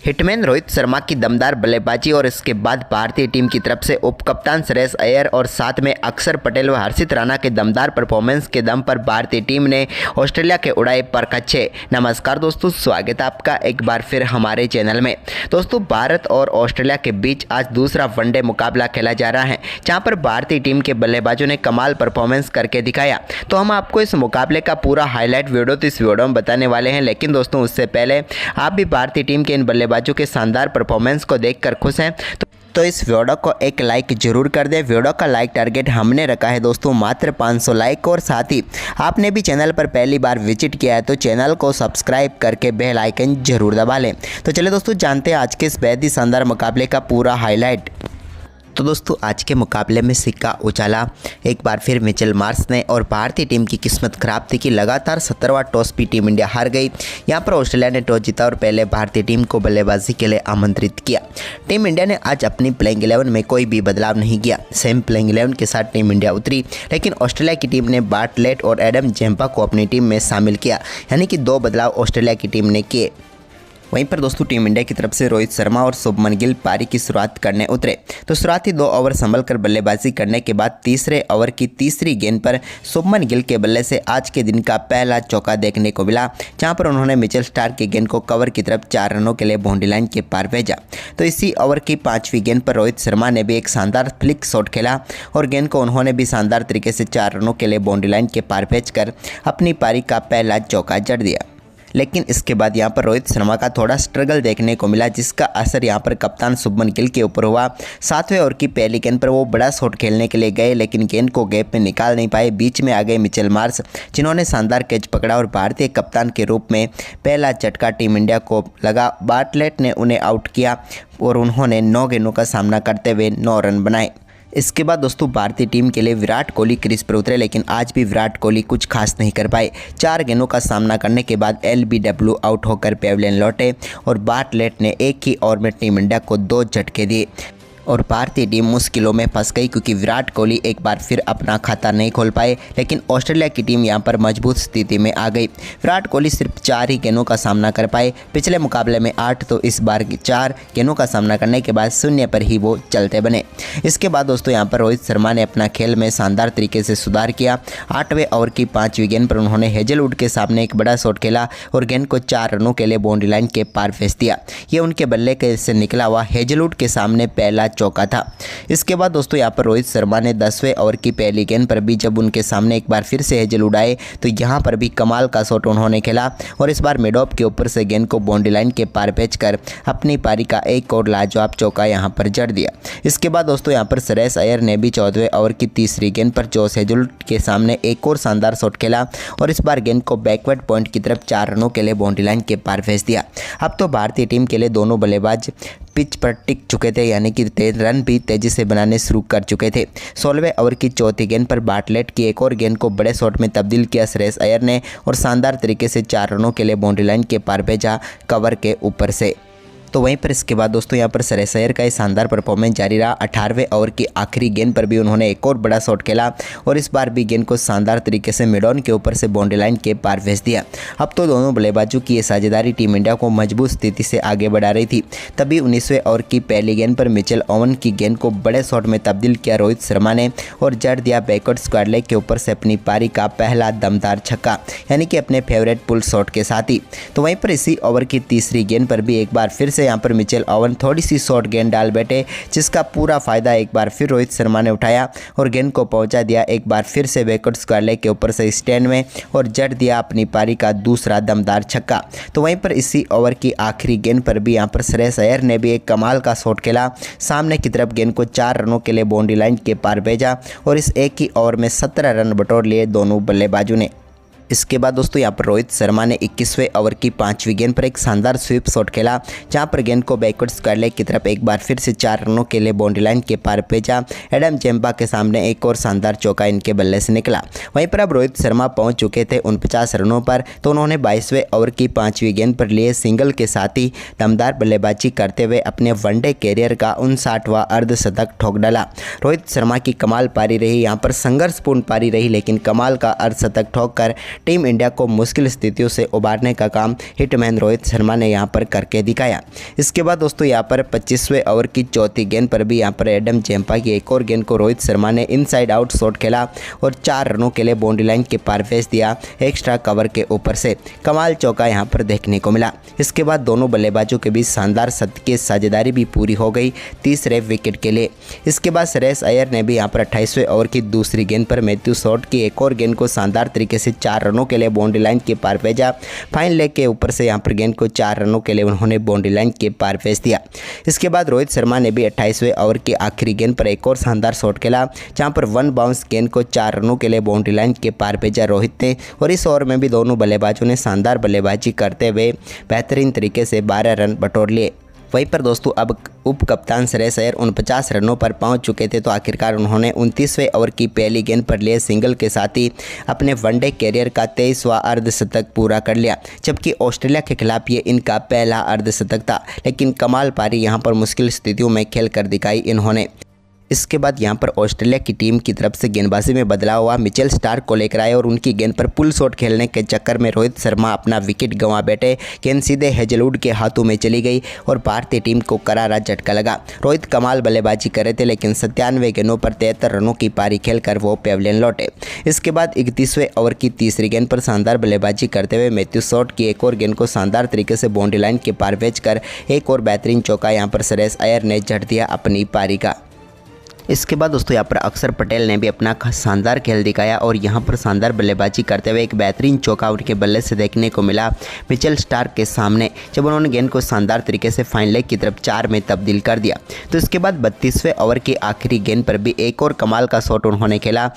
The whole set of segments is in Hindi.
हिटमैन रोहित शर्मा की दमदार बल्लेबाजी और इसके बाद भारतीय टीम की तरफ से उप कप्तान श्रेयस अय्यर और साथ में अक्षर पटेल व हर्षित राणा के दमदार परफॉर्मेंस के दम पर भारतीय टीम ने ऑस्ट्रेलिया के उड़ाए परखच्चे। नमस्कार दोस्तों, स्वागत है आपका एक बार फिर हमारे चैनल में। दोस्तों, भारत और ऑस्ट्रेलिया के बीच आज दूसरा वनडे मुकाबला खेला जा रहा है, जहां पर भारतीय टीम के बल्लेबाजों ने कमाल परफॉर्मेंस करके दिखाया। तो हम आपको इस मुकाबले का पूरा हाईलाइट वीडियो तो इस वीडियो में बताने वाले हैं, लेकिन दोस्तों उससे पहले आप भी भारतीय टीम के इन बल्लेबाजों के शानदार परफॉर्मेंस को देखकर खुश हैं तो इस वीडियो को एक लाइक जरूर कर दें। वीडियो का लाइक टारगेट हमने रखा है दोस्तों मात्र 500 लाइक, और साथ ही आपने भी चैनल पर पहली बार विजिट किया है तो चैनल को सब्सक्राइब करके बेल आइकन जरूर दबा लें। तो चलिए दोस्तों, जानते हैं आज के इस बेहद ही शानदार मुकाबले का पूरा हाईलाइट। तो दोस्तों, आज के मुकाबले में सिक्का उछाला एक बार फिर मिचेल मार्श ने, और भारतीय टीम की किस्मत खराब थी कि लगातार 17वां टॉस भी टीम इंडिया हार गई। यहां पर ऑस्ट्रेलिया ने टॉस जीता और पहले भारतीय टीम को बल्लेबाजी के लिए आमंत्रित किया। टीम इंडिया ने आज अपनी प्लेइंग 11 में कोई भी बदलाव नहीं किया। सेम प्लेइंग 11 के साथ टीम इंडिया उतरी, लेकिन ऑस्ट्रेलिया की टीम ने बार्टलेट और एडम जेम्पा को अपनी टीम में शामिल किया, यानी कि 2 बदलाव ऑस्ट्रेलिया की टीम ने किए। वहीं पर दोस्तों, टीम इंडिया की तरफ से रोहित शर्मा और शुभमन गिल पारी की शुरुआत करने उतरे। तो शुरुआती 2 ओवर संभल कर बल्लेबाजी करने के बाद तीसरे ओवर की तीसरी गेंद पर शुभमन गिल के बल्ले से आज के दिन का पहला चौका देखने को मिला, जहां पर उन्होंने मिचेल स्टार्क की गेंद को कवर की तरफ 4 रनों के लिए बाउंड्री लाइन के पार भेजा। तो इसी ओवर की 5वीं गेंद पर रोहित शर्मा ने भी एक शानदार फ्लिक शॉट खेला और गेंद को उन्होंने भी शानदार तरीके से 4 रनों के लिए बाउंड्री लाइन के पार भेजकर अपनी पारी का पहला चौका जड़ दिया। लेकिन इसके बाद यहां पर रोहित शर्मा का थोड़ा स्ट्रगल देखने को मिला, जिसका असर यहां पर कप्तान शुभमन गिल के ऊपर हुआ। 7वें ओवर की पहली गेंद पर वो बड़ा शॉट खेलने के लिए गए, लेकिन गेंद को गैप में निकाल नहीं पाए। बीच में आ गए मिचेल मार्श, जिन्होंने शानदार कैच पकड़ा और भारतीय कप्तान के रूप में पहला झटका टीम इंडिया को लगा। बार्टलेट ने उन्हें आउट किया और उन्होंने 9 गेंदों का सामना करते हुए 9 रन बनाए। इसके बाद दोस्तों, भारतीय टीम के लिए विराट कोहली क्रीज पर उतरे, लेकिन आज भी विराट कोहली कुछ खास नहीं कर पाए। 4 गेंदों का सामना करने के बाद LBW आउट होकर पेविलियन लौटे और बार्टलेट ने एक ही ओवर में टीम इंडिया को 2 झटके दिए और भारतीय टीम मुश्किलों में फंस गई, क्योंकि विराट कोहली एक बार फिर अपना खाता नहीं खोल पाए। लेकिन ऑस्ट्रेलिया की टीम यहां पर मजबूत स्थिति में आ गई। विराट कोहली सिर्फ 4 ही गेंदों का सामना कर पाए। पिछले मुकाबले में 8, तो इस बार 4 गेंदों का सामना करने के बाद 0 पर ही वो चलते बने। इसके बाद दोस्तों, यहां पर रोहित शर्मा ने अपना खेल में शानदार तरीके से सुधार किया। 8वें ओवर की 5वीं गेंद पर उन्होंने हेजलवुड के सामने एक बड़ा शॉट खेला और गेंद को 4 रनों के लिए बाउंड्री लाइन के पार भेज दिया। ये उनके बल्ले के से निकला हुआ हेजलवुड के सामने पहला चौका था। इसके बाद दोस्तों, यहां पर रोहित शर्मा ने 10वें ओवर की पहली गेंद पर भी जब उनके सामने एक बार फिर से हेजलवुड आए तो यहां पर भी कमाल का शॉट उन्होंने खेला और इस बार मिडऑफ के ऊपर से गेंद को बाउंड्री लाइन के पार भेजकर अपनी पारी का एक और लाजवाब चौका यहां पर जड़ दिया। इसके बाद दोस्तों, यहां पर श्रेयस अय्यर ने भी 14वें ओवर की तीसरी गेंद पर जोश हेजलवुड के सामने एक और शानदार शॉट खेला और इस बार गेंद को बैकवर्ड पॉइंट की तरफ 4 रनों के लिए बाउंड्री लाइन के पार भेज दिया। अब तो भारतीय टीम के लिए दोनों बल्लेबाज पिच पर टिक चुके थे, यानी कि रन भी तेजी से बनाने शुरू कर चुके थे। 16वें ओवर की चौथी गेंद पर बार्टलेट की एक और गेंद को बड़े शॉट में तब्दील किया श्रेयस अय्यर ने और शानदार तरीके से 4 रनों के लिए बाउंड्री लाइन के पार भेजा कवर के ऊपर से। तो वहीं पर इसके बाद दोस्तों, यहाँ पर श्रेयस अय्यर का ये शानदार परफॉर्मेंस जारी रहा। 18वें ओवर की आखिरी गेंद पर भी उन्होंने एक और बड़ा शॉट खेला और इस बार भी गेंद को शानदार तरीके से मिड ऑन के ऊपर से बाउंड्री लाइन के पार भेज दिया। अब तो दोनों बल्लेबाजों की ये साझेदारी टीम इंडिया को मजबूत स्थिति से आगे बढ़ा रही थी। तभी 19वें ओवर की पहली गेंद पर मिचेल ओवन की गेंद को बड़े शॉट में तब्दील किया रोहित शर्मा ने और जड़ दिया बैकवर्ड स्क्वायर लेग के ऊपर से अपनी पारी का पहला दमदार छक्का, यानी कि अपने फेवरेट पुल शॉट के साथ ही। तो वहीं पर इसी ओवर की तीसरी गेंद पर भी एक बार फिर से यहाँ पर मिचेल ओवन थोड़ी सी शॉर्ट गेंद डाल बैठे, जिसका पूरा फायदा एक बार फिर रोहित शर्मा ने उठाया और गेंद को पहुंचा दिया एक बार फिर से बैकवर्ड स्क्वायर लेग के ऊपर से स्टैंड में और जड़ दिया अपनी पारी का दूसरा दमदार छक्का। तो वहीं पर इसी ओवर की आखिरी गेंद पर भी यहां पर श्रेयस अय्यर ने भी एक कमाल का शॉट खेला, सामने की तरफ गेंद को 4 रनों के लिए बाउंड्री लाइन के पार भेजा और इस एक ही ओवर में 17 रन बटोर लिए दोनों बल्लेबाजों ने। इसके बाद दोस्तों, यहाँ पर रोहित शर्मा ने 21वें ओवर की 5वीं गेंद पर एक शानदार स्वीप शॉट खेला, जहां पर गेंद को बैकवर्ड स्क्वायर लेग की तरफ एक बार फिर से 4 रनों के लिए बाउंड्री लाइन के पार भेजा। एडम जेम्पा के सामने एक और शानदार चौका इनके बल्ले से निकला। वहीं पर अब रोहित शर्मा पहुंच चुके थे 49 रनों पर, तो उन्होंने 22वें ओवर की 5वीं गेंद पर लिए सिंगल के साथ ही दमदार बल्लेबाजी करते हुए अपने वनडे कैरियर का 59वां अर्धशतक ठोक डाला। रोहित शर्मा की कमाल पारी रही, यहाँ पर संघर्षपूर्ण पारी रही, लेकिन कमाल का अर्धशतक ठोक कर टीम इंडिया को मुश्किल स्थितियों से उबारने का काम हिटमैन रोहित शर्मा ने यहां पर करके दिखाया। इसके बाद दोस्तों यहां पर 25वें ओवर की चौथी गेंद पर भी यहां पर एडम जेम्पा की एक और गेंद को रोहित शर्मा ने इनसाइड आउट शॉट खेला और 4 रनों के लिए बाउंड्री लाइन के पार भेज दिया एक्स्ट्रा कवर के ऊपर से। कमाल चौका यहां पर देखने को मिला। इसके बाद दोनों बल्लेबाजों के बीच शानदार शतकीय साझेदारी भी पूरी हो गई तीसरे विकेट के लिए। इसके बाद श्रेयस अय्यर ने भी यहां पर 28वें ओवर की दूसरी गेंद पर मैथ्यू शॉट की एक और गेंद को शानदार तरीके से 4 रनों के लिए बाउंड्री लाइन के पार भेजा। फाइन लेग के ऊपर से यहां पर गेंद को 4 रनों के लिए उन्होंने बाउंड्री लाइन के पार भेज दिया। इसके बाद रोहित शर्मा ने भी 28वें ओवर की आखिरी गेंद पर एक और शानदार शॉट खेला, जहां पर 1 बाउंस गेंद को 4 रनों के लिए बाउंड्री लाइन के पार भेजा रोहित ने। और इस ओवर में भी दोनों बल्लेबाजों ने शानदार बल्लेबाजी करते हुए बेहतरीन तरीके से 12 रन बटोर लिए। वहीं पर दोस्तों अब उप कप्तान श्रेयस अय्यर 49 रनों पर पहुंच चुके थे, तो आखिरकार उन्होंने 29वें ओवर की पहली गेंद पर लिए सिंगल के साथ ही अपने वनडे कैरियर का 23वां अर्धशतक पूरा कर लिया, जबकि ऑस्ट्रेलिया के खिलाफ ये इनका पहला अर्धशतक था। लेकिन कमाल पारी यहां पर मुश्किल स्थितियों में खेल कर दिखाई इन्होंने। इसके बाद यहां पर ऑस्ट्रेलिया की टीम की तरफ से गेंदबाजी में बदलाव हुआ। मिचेल स्टार्क को लेकर आए और उनकी गेंद पर पुल शॉट खेलने के चक्कर में रोहित शर्मा अपना विकेट गंवा बैठे। गेंद सीधे हेजलवुड के हाथों में चली गई और भारतीय टीम को करारा झटका लगा। रोहित कमाल बल्लेबाजी कर रहे थे, लेकिन 97 गेंदों पर 73 रनों की पारी खेलकर वो पेविलियन लौटे। इसके बाद 31वें ओवर की तीसरी गेंद पर शानदार बल्लेबाजी करते हुए मैथ्यू शॉट की एक और गेंद को शानदार तरीके से बाउंड्री लाइन के पार भेजकर एक और बेहतरीन चौका यहां पर श्रेयस अय्यर ने जड़ दिया अपनी पारी का। इसके बाद दोस्तों यहाँ पर अक्षर पटेल ने भी अपना शानदार खेल दिखाया और यहाँ पर शानदार बल्लेबाजी करते हुए एक बेहतरीन चौका उनके बल्ले से देखने को मिला मिचेल स्टार्क के सामने, जब उन्होंने गेंद को शानदार तरीके से फाइन लेग की तरफ 4 में तब्दील कर दिया। तो इसके बाद 32वें ओवर की आखिरी गेंद पर भी एक और कमाल का शॉट उन्होंने खेला।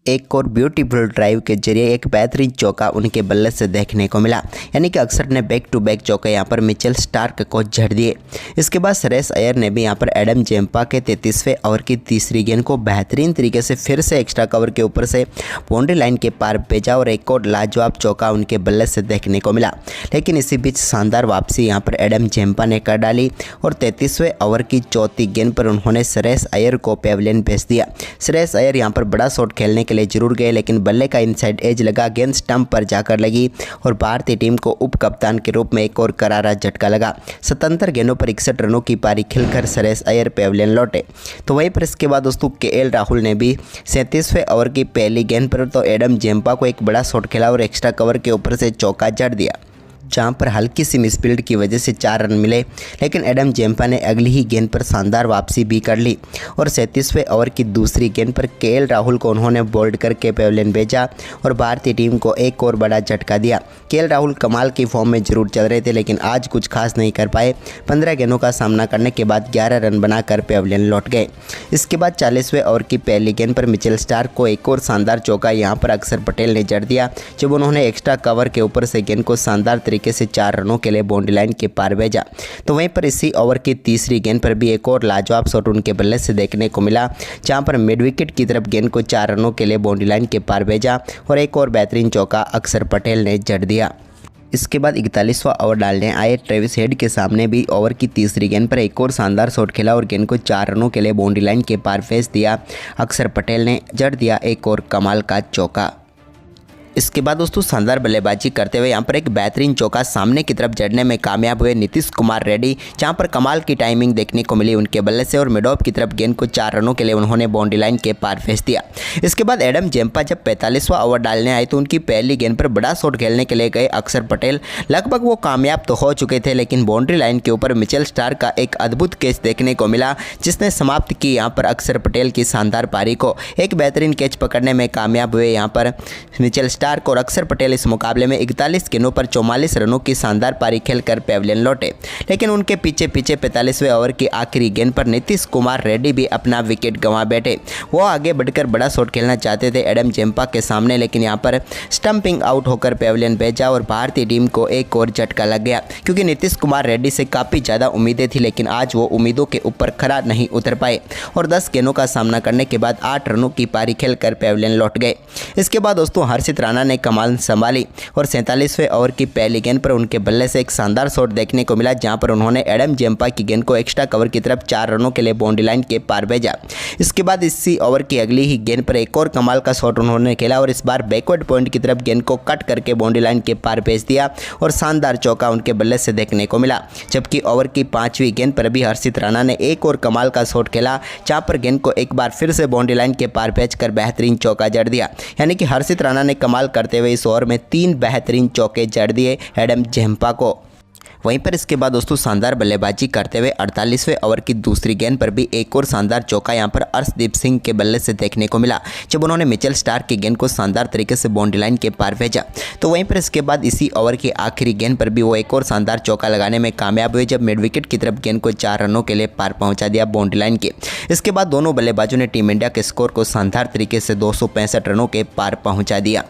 एक और ब्यूटीफुल ड्राइव के जरिए एक बेहतरीन चौका उनके बल्ले से देखने को मिला, यानी कि अक्षर ने बैक टू बैक चौके यहाँ पर मिचेल स्टार्क को झड़ दिए। इसके बाद श्रेयस अय्यर ने भी यहाँ पर एडम जेम्पा के 33वें ओवर की तीसरी गेंद को बेहतरीन तरीके से फिर से एक्स्ट्रा कवर के ऊपर से बाउंड्री लाइन के पार भेजा और एक और लाजवाब चौका उनके बल्ले से देखने को मिला। लेकिन इसी बीच शानदार वापसी यहाँ पर एडम जेम्पा ने कर डाली और 33वें ओवर की चौथी गेंद पर उन्होंने श्रेयस अय्यर को पेविलियन भेज दिया। श्रेयस अय्यर यहाँ पर बड़ा शॉट खेलने के लिए जरूर गए, लेकिन बल्ले का इनसाइड एज लगा, गेंद स्टंप पर जाकर लगी और भारतीय टीम को उप कप्तान के रूप में एक और करारा झटका लगा। 77 गेंदों पर 61 रनों की पारी खेलकर श्रेयस अय्यर पेविलियन लौटे। तो वहीं पर इसके बाद दोस्तों केएल राहुल ने भी 37वें ओवर की पहली गेंद पर तो एडम जेम्पा को एक बड़ा शॉट खेला और एक्स्ट्रा कवर के ऊपर से चौका जड़ दिया, जहां पर हल्की सी मिसफील्ड की वजह से 4 रन मिले। लेकिन एडम जेम्पा ने अगली ही गेंद पर शानदार वापसी भी कर ली और 37वें ओवर की दूसरी गेंद पर केएल राहुल को उन्होंने बोल्ड करके पेविलियन भेजा और भारतीय टीम को एक और बड़ा झटका दिया। केएल राहुल कमाल की फॉर्म में जरूर चल रहे थे, लेकिन आज कुछ खास नहीं कर पाए। 15 गेंदों का सामना करने के बाद 11 रन बनाकर पेविलियन लौट गए। इसके बाद 40वें ओवर की पहली गेंद पर मिचेल स्टार्क को एक और शानदार चौका यहाँ पर अक्षर पटेल ने जड़ दिया, जब उन्होंने एक्स्ट्रा कवर के ऊपर से गेंद को शानदार से 4 रनों के लिए बाउंड्री लाइन के पार भेजा। तो वहीं पर इसी ओवर की तीसरी गेंद पर भी एक और लाजवाब शॉट उनके बल्ले से देखने को मिला, जहां पर मिड विकेट की तरफ गेंद को 4 रनों के लिए बाउंड्री लाइन के पार भेजा और एक और बेहतरीन चौका अक्षर पटेल ने जड़ दिया। इसके बाद 41वां ओवर डालने आए ट्रेविस हेड के सामने भी ओवर की तीसरी गेंद पर एक और शानदार शॉट खेला और गेंद को 4 रनों के लिए बाउंड्री लाइन के पार भेज दिया। अक्षर पटेल ने जड़ दिया एक और कमाल का चौका। इसके बाद दोस्तों शानदार बल्लेबाजी करते हुए यहाँ पर एक बेहतरीन चौका सामने की तरफ जड़ने में कामयाब हुए नीतीश कुमार रेड्डी, जहाँ पर कमाल की टाइमिंग देखने को मिली उनके बल्ले से और मिड ऑफ की तरफ गेंद को 4 रनों के लिए उन्होंने बाउंड्री लाइन के पार भेज दिया। इसके बाद एडम जेम्पा जब 45वां ओवर डालने आए तो उनकी पहली गेंद पर बड़ा शॉट खेलने के लिए गए अक्षर पटेल। लगभग वो कामयाब तो हो चुके थे, लेकिन बाउंड्री लाइन के ऊपर मिचेल स्टार्क का एक अद्भुत कैच देखने को मिला, जिसने समाप्त की यहाँ पर अक्षर पटेल की शानदार पारी को। एक बेहतरीन कैच पकड़ने में कामयाब हुए यहाँ पर मिचेल स्टार्क और अक्षर पटेल इस मुकाबले में 41 गेंदों पर 44 रनों की शानदार पारी खेलकर पेविलियन लौटे। लेकिन उनके पीछे 45वें ओवर की आखिरी गेंद पर नीतीश कुमार रेड्डी भी अपना विकेट गंवा बैठे। वो आगे बढ़कर बड़ा शॉट खेलना चाहते थे एडम जेम्पा के सामने, लेकिन यहाँ पर स्टंपिंग आउट होकर पेविलियन भेजा और भारतीय टीम को एक और झटका लग गया, क्योंकि नीतीश कुमार रेड्डी से काफ़ी ज़्यादा उम्मीदें थी, लेकिन आज वो उम्मीदों के ऊपर खरा नहीं उतर पाए और 10 गेंदों का सामना करने के बाद 8 रनों की पारी खेलकर पेविलियन लौट गए। इसके बाद दोस्तों हर्षित राणा राणा ने कमान संभाली और 47वें ओवर की पहली गेंद पर उनके बल्ले से एक शानदार शॉट देखने को मिला, जहां पर उन्होंने एडम जेम्पा की गेंद को एक्स्ट्रा कवर की तरफ 4 रनों के लिए बाउंड्री लाइन के पार भेजा। इसके बाद इसी ओवर की अगली ही गेंद पर एक और कमाल का शॉट उन्होंने खेला और इस बार बैकवर्ड पॉइंट की तरफ गेंद को कट करके बाउंड्री लाइन के पार भेज दिया और शानदार चौका उनके बल्ले से देखने को मिला। जबकि ओवर की 5वीं गेंद पर भी हर्षित राणा ने एक और कमाल का शॉट खेला, जहां पर गेंद को एक बार फिर से बाउंड्री लाइन के पार भेजकर बेहतरीन चौका जड़ दिया। यानी कि हर्षित राणा ने कमाल करते हुए इस ओवर में 3 बेहतरीन चौके जड़ दिए एडम जेम्पा को। वहीं पर इसके बाद दोस्तों शानदार बल्लेबाजी करते हुए 48वें ओवर की दूसरी गेंद पर भी एक और शानदार चौका यहां पर अर्शदीप सिंह के बल्ले से देखने को मिला, जब उन्होंने मिचेल स्टार्क की गेंद को शानदार तरीके से बाउंड्री लाइन के पार भेजा। तो वहीं पर इसके बाद इसी ओवर की आखिरी गेंद पर भी वो एक और शानदार चौका लगाने में कामयाब हुए, जब मिड विकेट की तरफ गेंद को 4 रनों के लिए पार पहुंचा दिया बाउंड्री लाइन के। इसके बाद दोनों बल्लेबाजों ने टीम इंडिया के स्कोर को शानदार तरीके से 265 रनों के पार पहुँचा दिया।